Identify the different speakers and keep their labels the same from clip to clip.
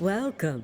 Speaker 1: Welcome.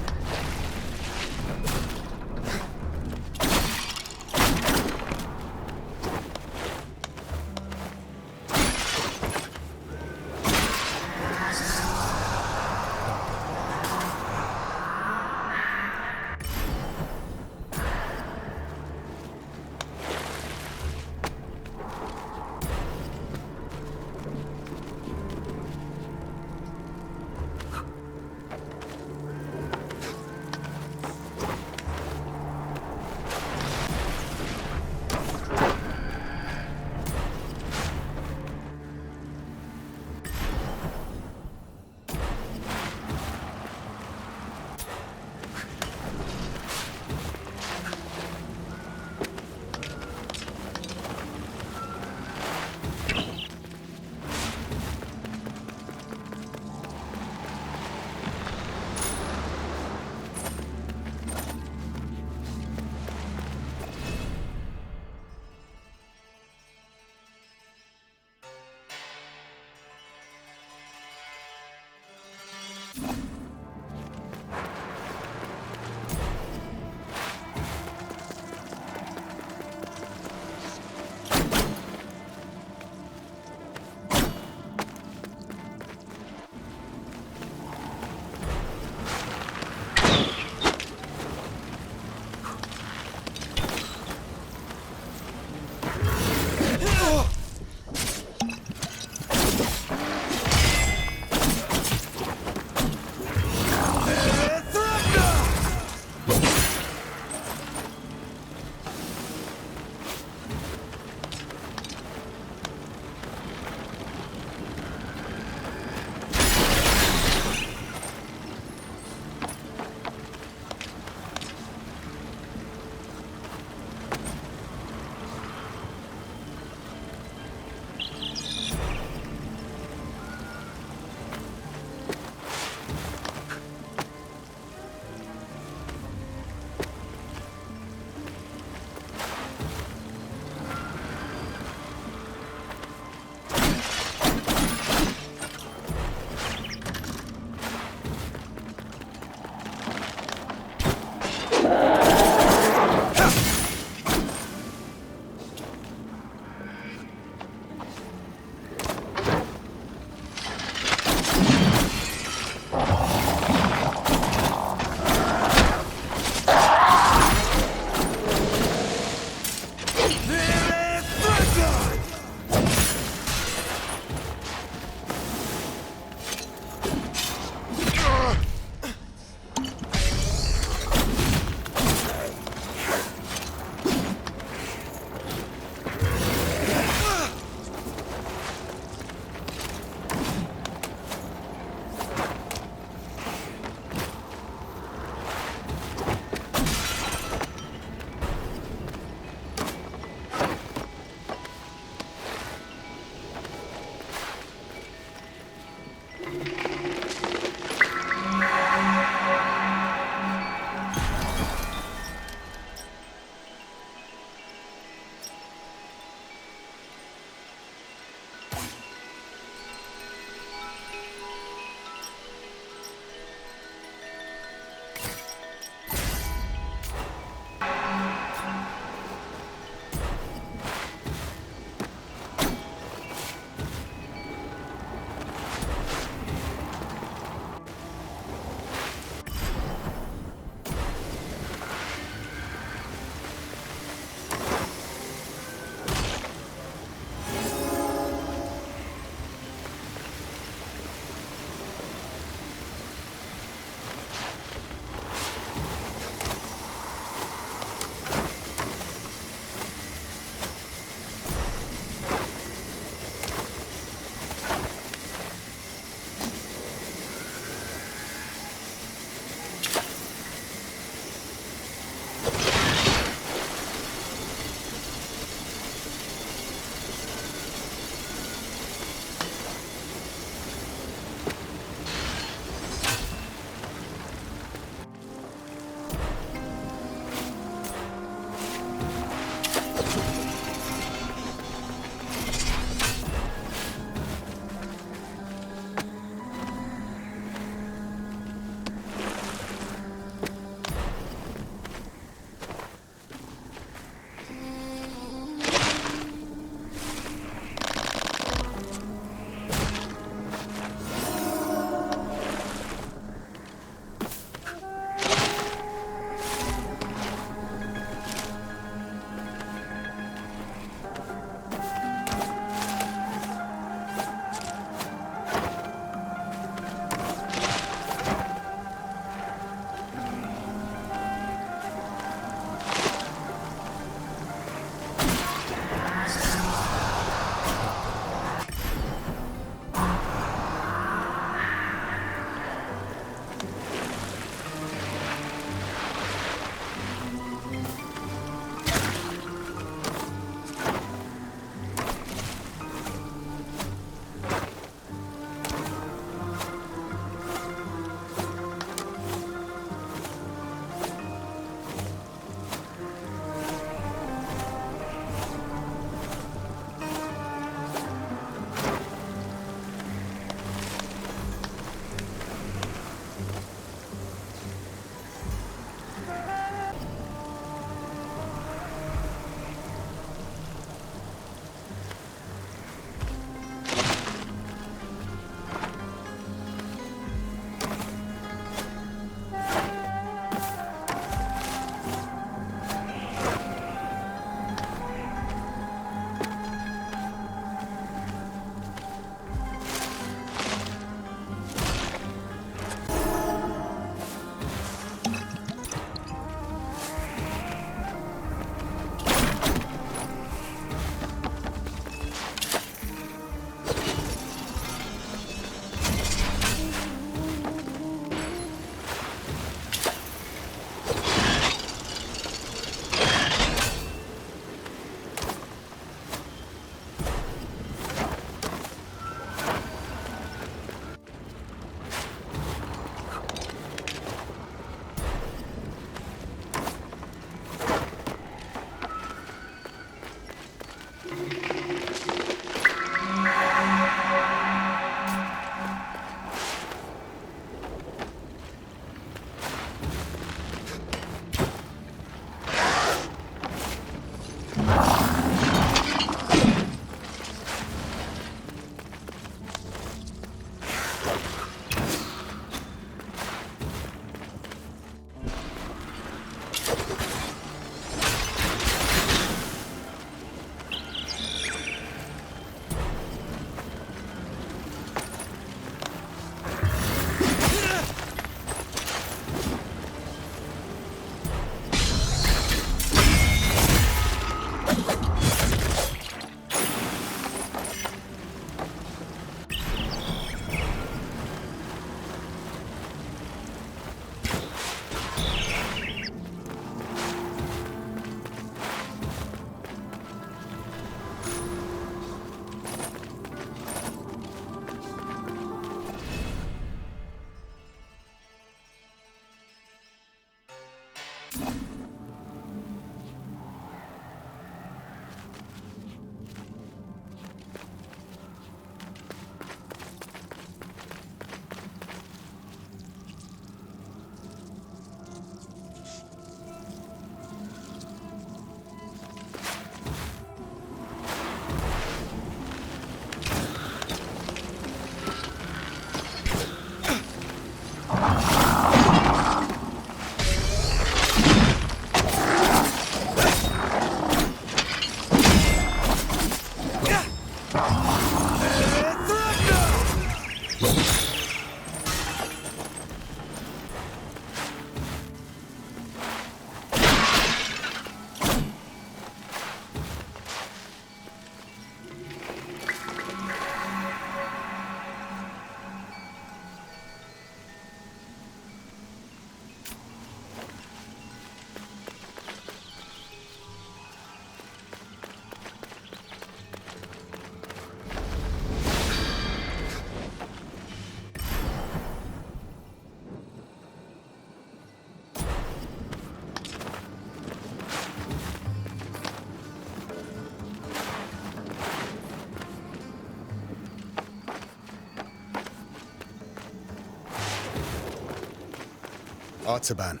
Speaker 1: Artaban.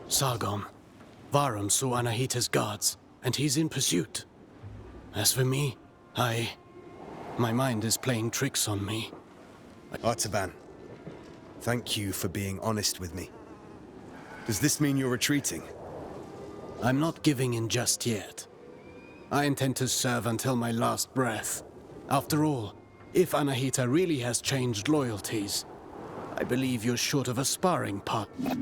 Speaker 2: Sargon. Varum saw Anahita's guards, and he's in pursuit. As for me, my mind is playing tricks on me.
Speaker 1: Artaban, thank you for being honest with me. Does this mean you're retreating?
Speaker 2: I'm not giving in just yet. I intend to serve until my last breath. After all, if Anahita really has changed loyalties, I believe you're short of a sparring partner.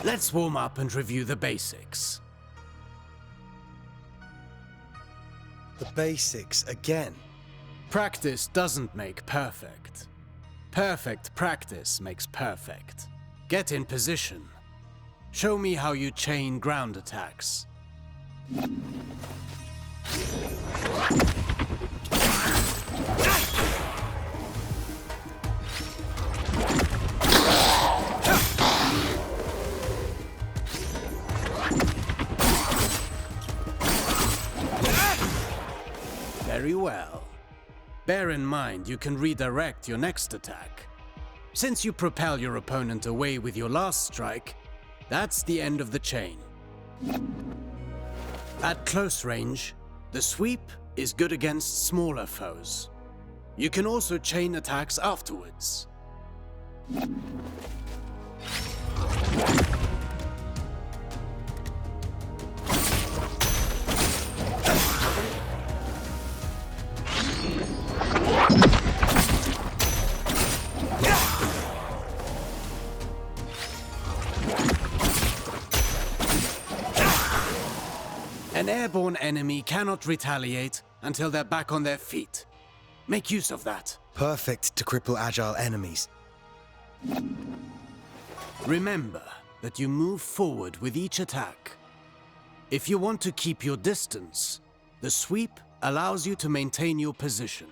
Speaker 2: Let's warm up and review the basics.
Speaker 1: The basics again.
Speaker 2: Practice doesn't make perfect. Perfect practice makes perfect. Get in position. Show me how you chain ground attacks. Very well. Bear in mind you can redirect your next attack. Since you propel your opponent away with your last strike, that's the end of the chain. At close range, the sweep is good against smaller foes. You can also chain attacks afterwards. An airborne enemy cannot retaliate until they're back on their feet. Make use of that.
Speaker 1: Perfect to cripple agile enemies.
Speaker 2: Remember that you move forward with each attack. If you want to keep your distance, the sweep allows you to maintain your position.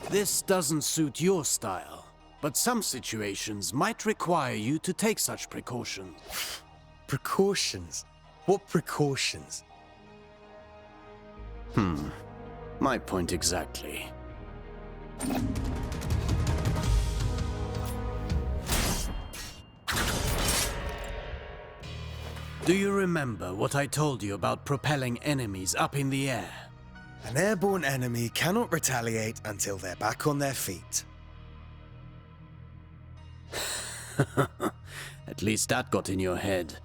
Speaker 2: This doesn't suit your style, but some situations might require you to take such precautions.
Speaker 1: Precautions? What precautions?
Speaker 2: My point exactly. Do you remember what I told you about propelling enemies up in the air?
Speaker 1: An airborne enemy cannot retaliate until they're back on their feet.
Speaker 2: At least that got in your head.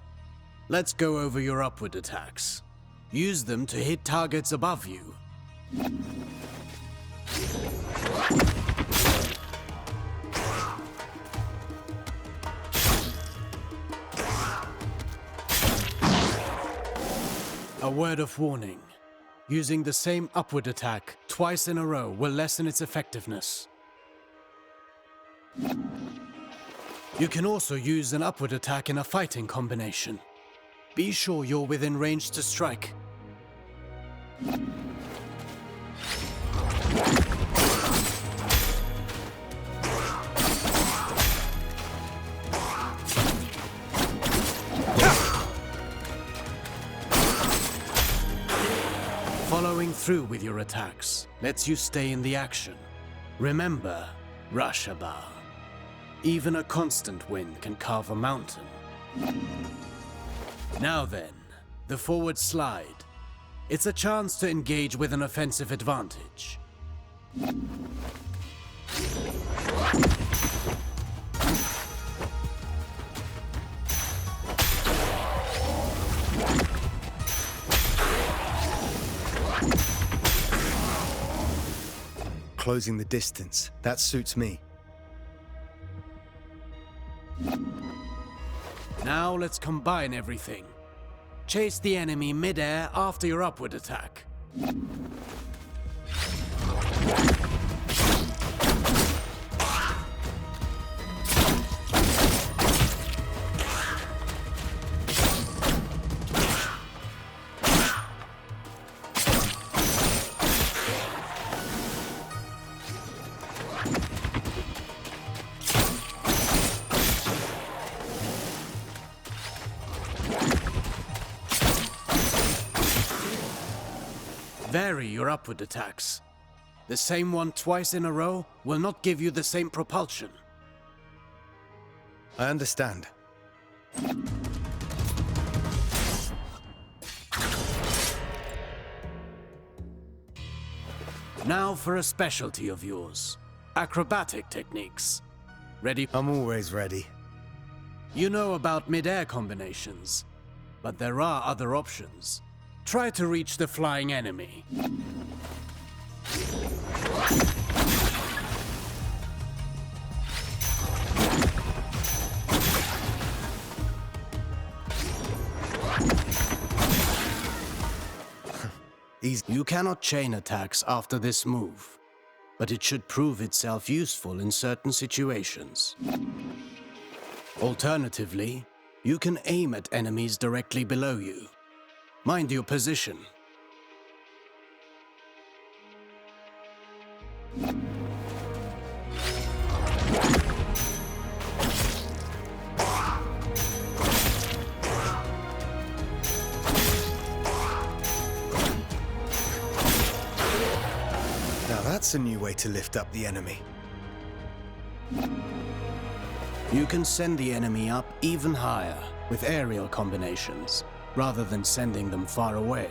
Speaker 2: Let's go over your upward attacks. Use them to hit targets above you. A word of warning. Using the same upward attack twice in a row will lessen its effectiveness. You can also use an upward attack in a fighting combination. Be sure you're within range to strike. Following through with your attacks lets you stay in the action. Remember, Rashaba. Even a constant wind can carve a mountain. Now then, the forward slide. It's a chance to engage with an offensive advantage.
Speaker 1: Closing the distance. That suits me.
Speaker 2: Now let's combine everything. Chase the enemy mid-air after your upward attack. Vary your upward attacks. The same one twice in a row will not give you the same propulsion.
Speaker 1: I understand.
Speaker 2: Now for a specialty of yours. Acrobatic techniques. Ready?
Speaker 1: I'm always ready.
Speaker 2: You know about mid-air combinations, but there are other options. Try to reach the flying enemy.
Speaker 1: Easy.
Speaker 2: You cannot chain attacks after this move, but it should prove itself useful in certain situations. Alternatively, you can aim at enemies directly below you. Mind your position.
Speaker 1: Now that's a new way to lift up the enemy.
Speaker 2: You can send the enemy up even higher with aerial combinations, rather than sending them far away.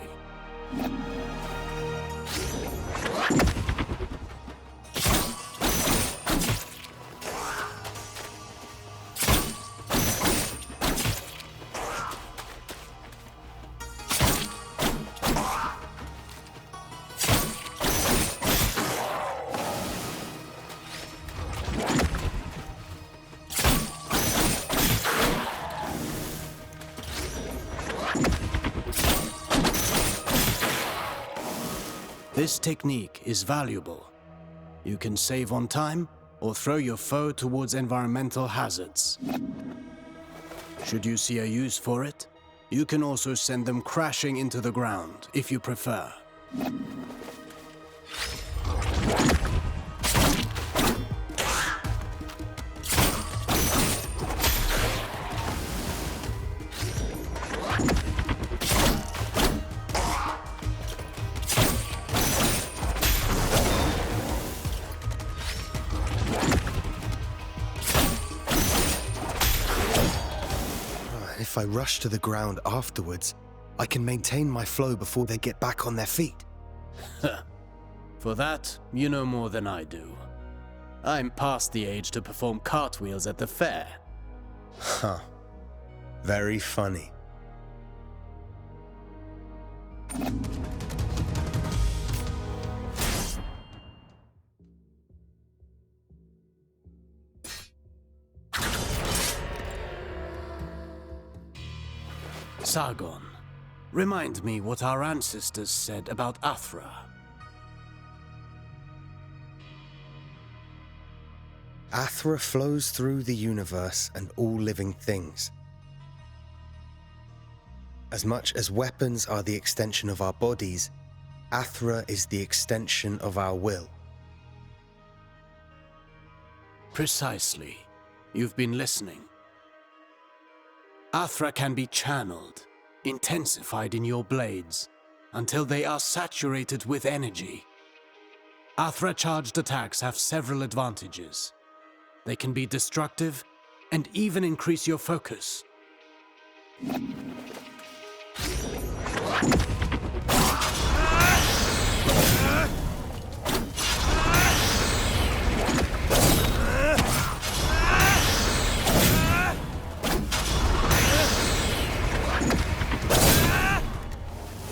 Speaker 2: This technique is valuable. You can save on time or throw your foe towards environmental hazards. Should you see a use for it, you can also send them crashing into the ground if you prefer.
Speaker 1: If I rush to the ground afterwards, I can maintain my flow before they get back on their feet.
Speaker 2: For that, you know more than I do. I'm past the age to perform cartwheels at the fair.
Speaker 1: Huh. Very funny.
Speaker 2: Sargon, remind me what our ancestors said about Athra.
Speaker 1: Athra flows through the universe and all living things. As much as weapons are the extension of our bodies, Athra is the extension of our will.
Speaker 2: Precisely. You've been listening. Athra can be channeled, intensified in your blades, until they are saturated with energy. Athra-charged attacks have several advantages. They can be destructive and even increase your focus.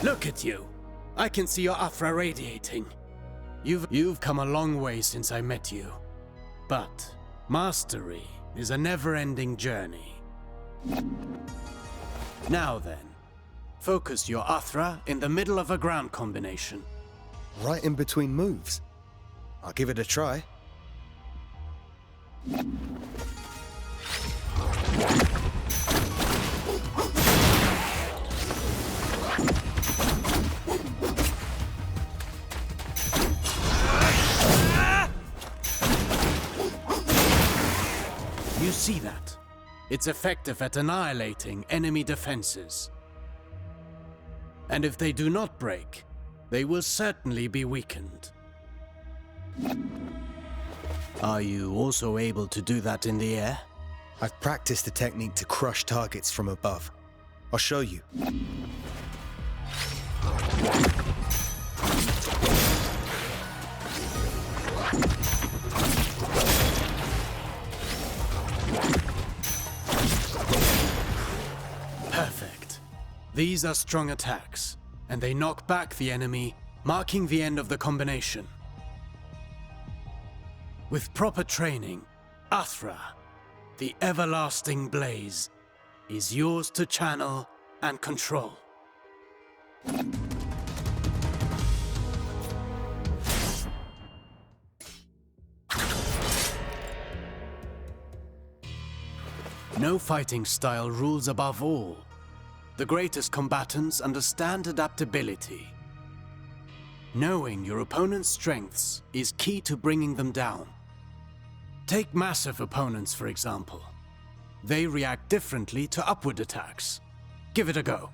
Speaker 2: Look at you. I can see your Athra radiating. You've come a long way since I met you. But mastery is a never-ending journey. Now then, focus your Athra in the middle of a ground combination.
Speaker 1: Right in between moves. I'll give it a try.
Speaker 2: You see that? It's effective at annihilating enemy defenses. And if they do not break, they will certainly be weakened. Are you also able to do that in the air?
Speaker 1: I've practiced the technique to crush targets from above. I'll show you.
Speaker 2: Perfect. These are strong attacks, and they knock back the enemy, marking the end of the combination. With proper training, Athra, the everlasting blaze, is yours to channel and control. No fighting style rules above all. The greatest combatants understand adaptability. Knowing your opponent's strengths is key to bringing them down. Take massive opponents, for example. They react differently to upward attacks. Give it a go.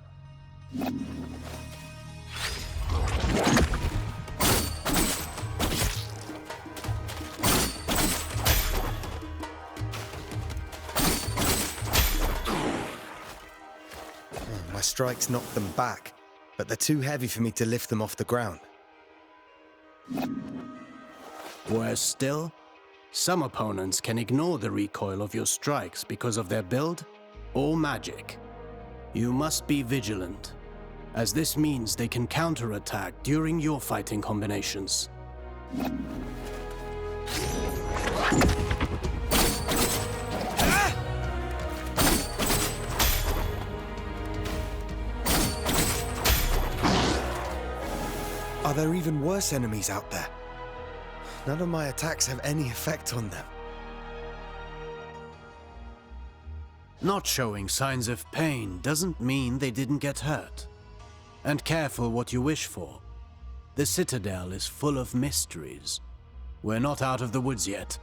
Speaker 1: My strikes knocked them back, but they're too heavy for me to lift them off the ground.
Speaker 2: Worse still, some opponents can ignore the recoil of your strikes because of their build or magic. You must be vigilant, as this means they can counterattack during your fighting combinations.
Speaker 1: Are there even worse enemies out there? None of my attacks have any effect on them.
Speaker 2: Not showing signs of pain doesn't mean they didn't get hurt. And careful what you wish for. The Citadel is full of mysteries. We're not out of the woods yet.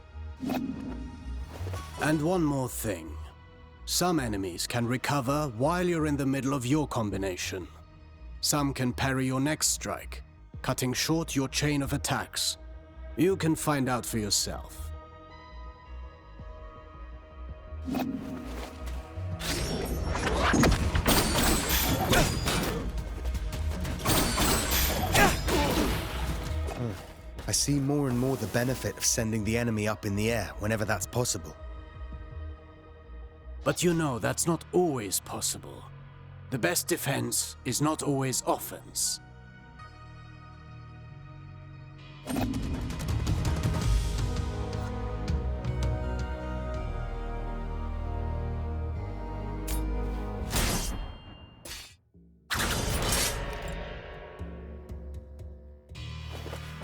Speaker 2: And one more thing. Some enemies can recover while you're in the middle of your combination. Some can parry your next strike, cutting short your chain of attacks. You can find out for yourself.
Speaker 1: I see more and more the benefit of sending the enemy up in the air whenever that's possible.
Speaker 2: But you know that's not always possible. The best defense is not always offense.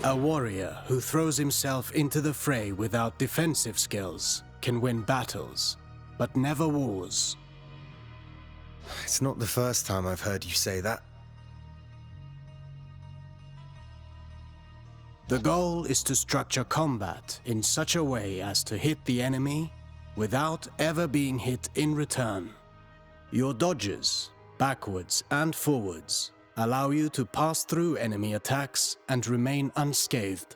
Speaker 2: A warrior who throws himself into the fray without defensive skills can win battles, but never wars.
Speaker 1: It's not the first time I've heard you say that.
Speaker 2: The goal is to structure combat in such a way as to hit the enemy without ever being hit in return. Your dodges, backwards and forwards, allow you to pass through enemy attacks and remain unscathed.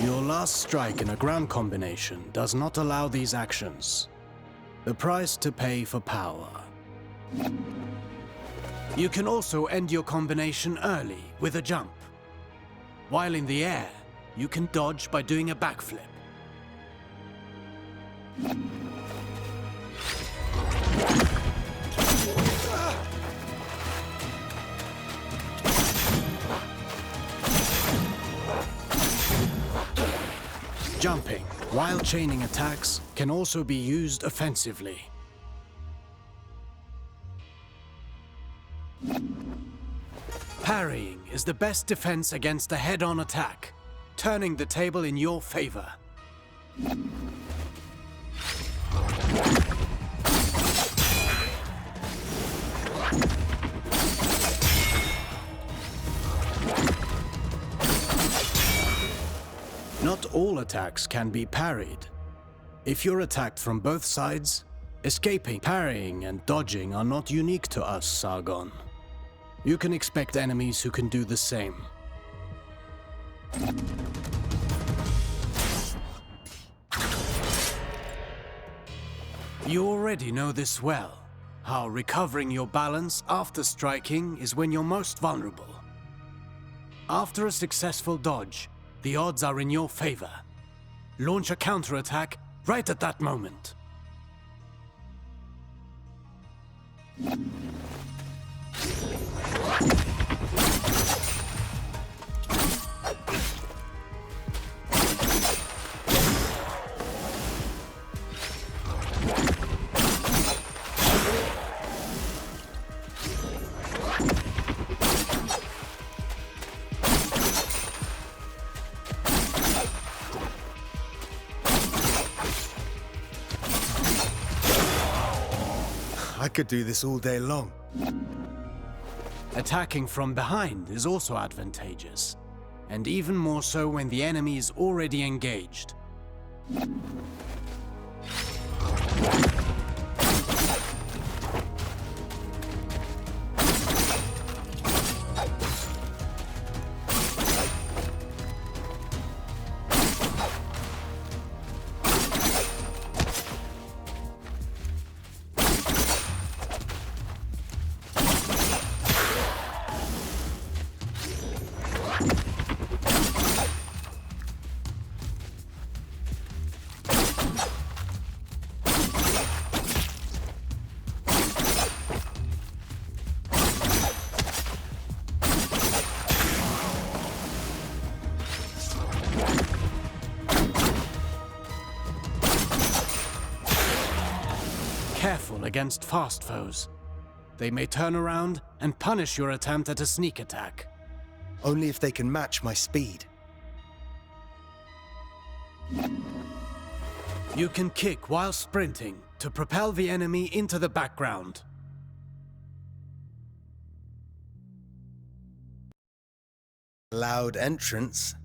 Speaker 2: Your last strike in a ground combination does not allow these actions. The price to pay for power. You can also end your combination early with a jump. While in the air, you can dodge by doing a backflip. Jumping, while chaining attacks, can also be used offensively. Parrying is the best defense against a head-on attack, turning the table in your favor. all attacks can be parried. If you're attacked from both sides, escaping, parrying, and dodging are not unique to us, Sargon. You can expect enemies who can do the same. You already know this well, how recovering your balance after striking is when you're most vulnerable. After a successful dodge, the odds are in your favor. Launch a counterattack right at that moment.
Speaker 1: I could do this all day long.
Speaker 2: Attacking from behind is also advantageous, and even more so when the enemy is already engaged. Careful against fast foes. They may turn around and punish your attempt at a sneak attack.
Speaker 1: Only if they can match my speed.
Speaker 2: You can kick while sprinting to propel the enemy into the background.
Speaker 1: Loud entrance.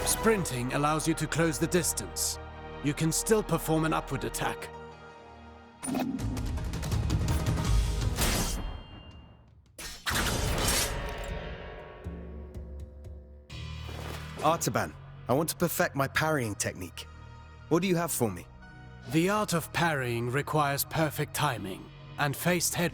Speaker 2: Sprinting allows you to close the distance. You can still perform an upward attack.
Speaker 1: Artaban, I want to perfect my parrying technique. What do you have for me?
Speaker 2: The art of parrying requires perfect timing and faced head.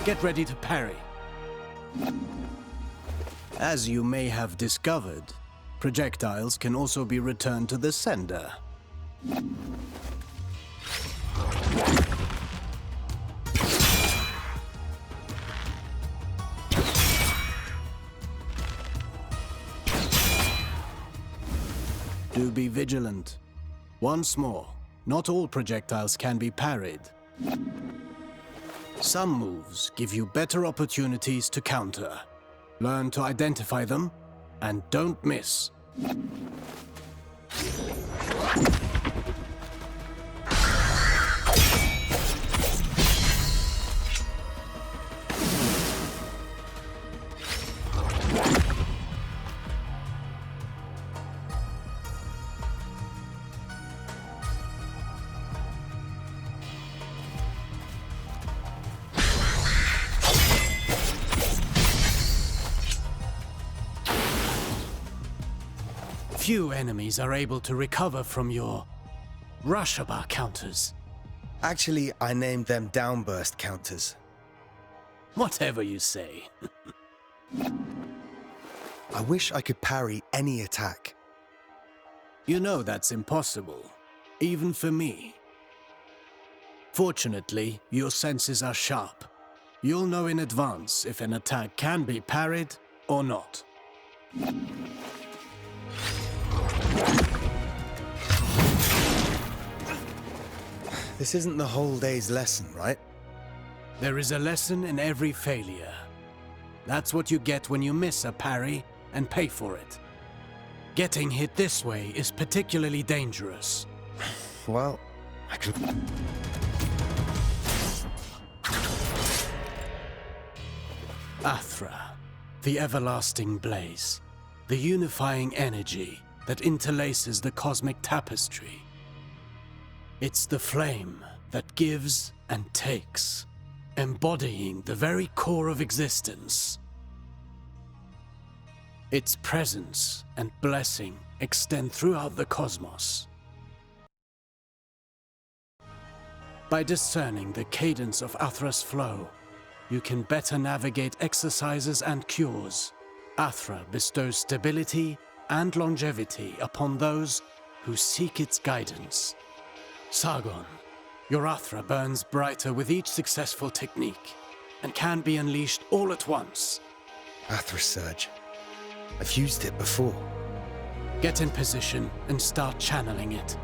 Speaker 2: Get ready to parry. As you may have discovered, projectiles can also be returned to the sender. Do be vigilant. Once more, not all projectiles can be parried. Some moves give you better opportunities to counter. Learn to identify them, and don't miss. Few enemies are able to recover from your Rush-bar counters.
Speaker 1: Actually, I named them downburst counters.
Speaker 2: Whatever you say.
Speaker 1: I wish I could parry any attack.
Speaker 2: You know that's impossible, even for me. Fortunately, your senses are sharp. You'll know in advance if an attack can be parried or not.
Speaker 1: This isn't the whole day's lesson, right?
Speaker 2: There is a lesson in every failure. That's what you get when you miss a parry and pay for it. Getting hit this way is particularly dangerous.
Speaker 1: Well, I could...
Speaker 2: Athra, the everlasting blaze, the unifying energy that interlaces the cosmic tapestry. It's the flame that gives and takes, embodying the very core of existence. Its presence and blessing extend throughout the cosmos. By discerning the cadence of Athra's flow, you can better navigate exercises and cures. Athra bestows stability and longevity upon those who seek its guidance. Sargon, your Athra burns brighter with each successful technique, and can be unleashed all at once.
Speaker 1: Athra Surge. I've used it before.
Speaker 2: Get in position and start channeling it.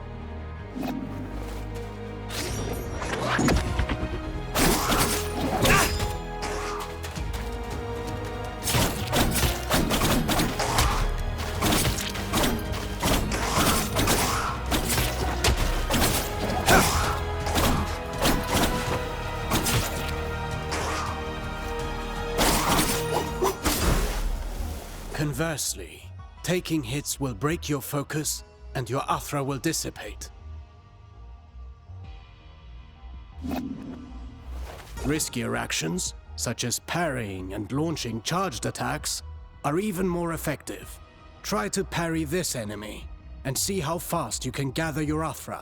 Speaker 2: Conversely, taking hits will break your focus and your Athra will dissipate. Riskier actions, such as parrying and launching charged attacks, are even more effective. Try to parry this enemy and see how fast you can gather your Athra.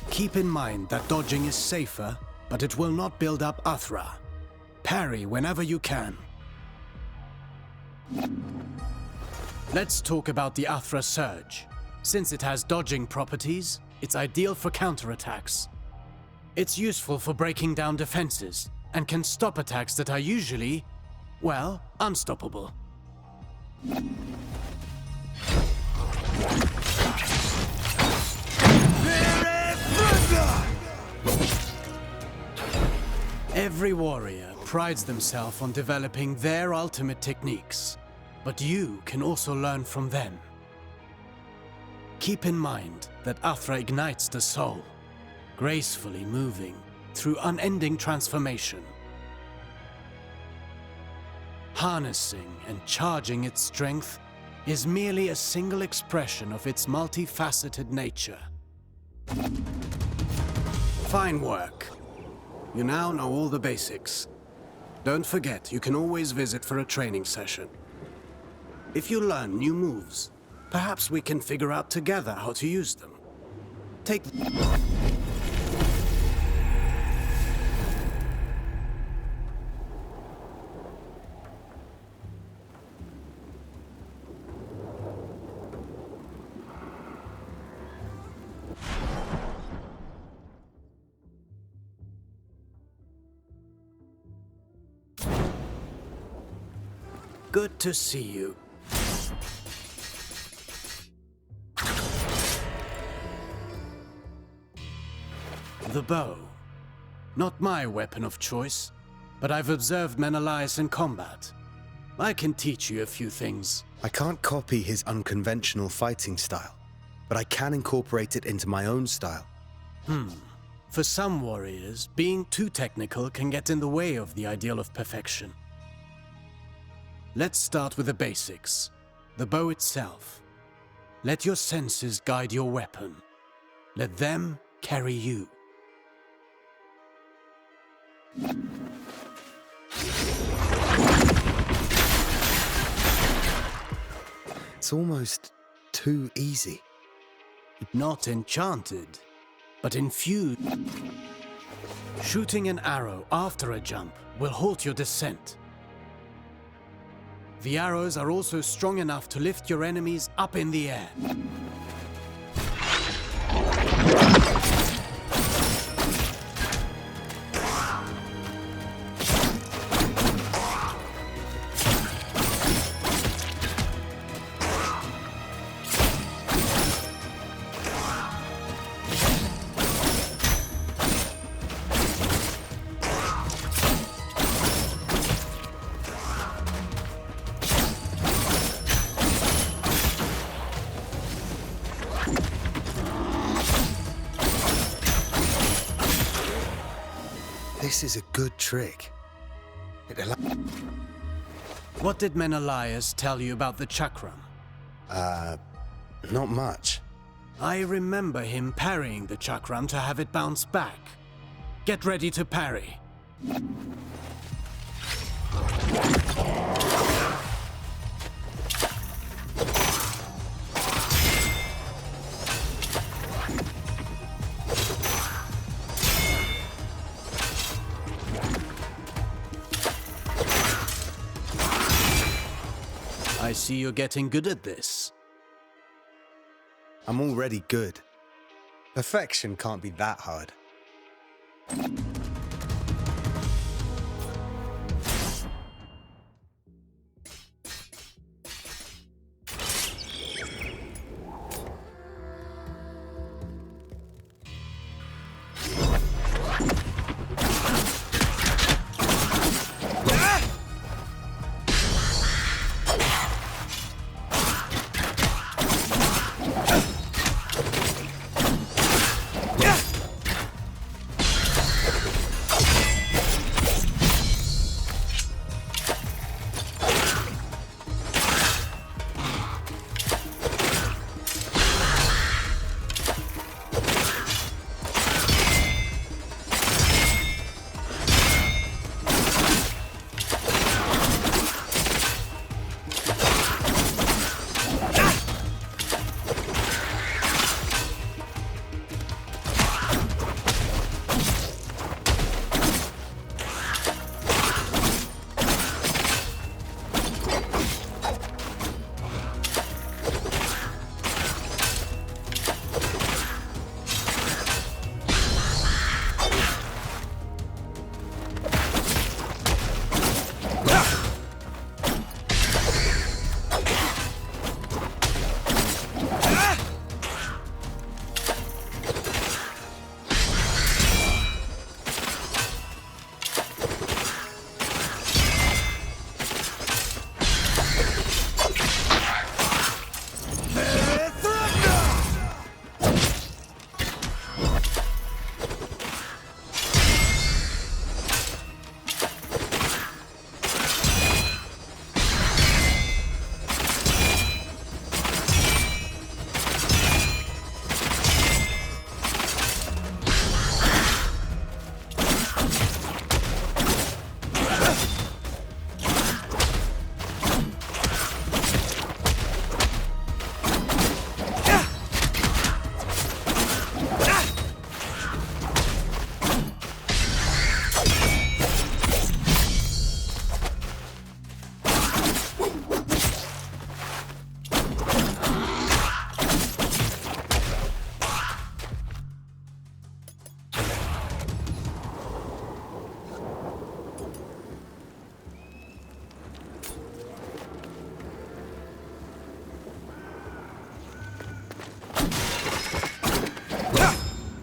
Speaker 2: Keep in mind that dodging is safer, but it will not build up Athra. Parry whenever you can. Let's talk about the Athra Surge. Since it has dodging properties, it's ideal for counterattacks. It's useful for breaking down defenses, and can stop attacks that are usually, well, unstoppable. Every warrior prides themselves on developing their ultimate techniques, but you can also learn from them. Keep in mind that Athra ignites the soul, gracefully moving through unending transformation. Harnessing and charging its strength is merely a single expression of its multifaceted nature. Fine work. You now know all the basics. Don't forget, you can always visit for a training session. If you learn new moves, perhaps we can figure out together how to use them. Take... Good to see you. The bow. Not my weapon of choice, but I've observed Menelaus in combat. I can teach you a few things.
Speaker 1: I can't copy his unconventional fighting style, but I can incorporate it into my own style.
Speaker 2: For some warriors, being too technical can get in the way of the ideal of perfection. Let's start with the basics. The bow itself. Let your senses guide your weapon. Let them carry you.
Speaker 1: It's almost too easy.
Speaker 2: Not enchanted, but infused. Shooting an arrow after a jump will halt your descent. The arrows are also strong enough to lift your enemies up in the air.
Speaker 1: This is a good trick.
Speaker 2: What did Menelaus tell you about the chakram?
Speaker 1: Not much.
Speaker 2: I remember him parrying the chakram to have it bounce back. Get ready to parry. I see you're getting good at this.
Speaker 1: I'm already good. Perfection can't be that hard.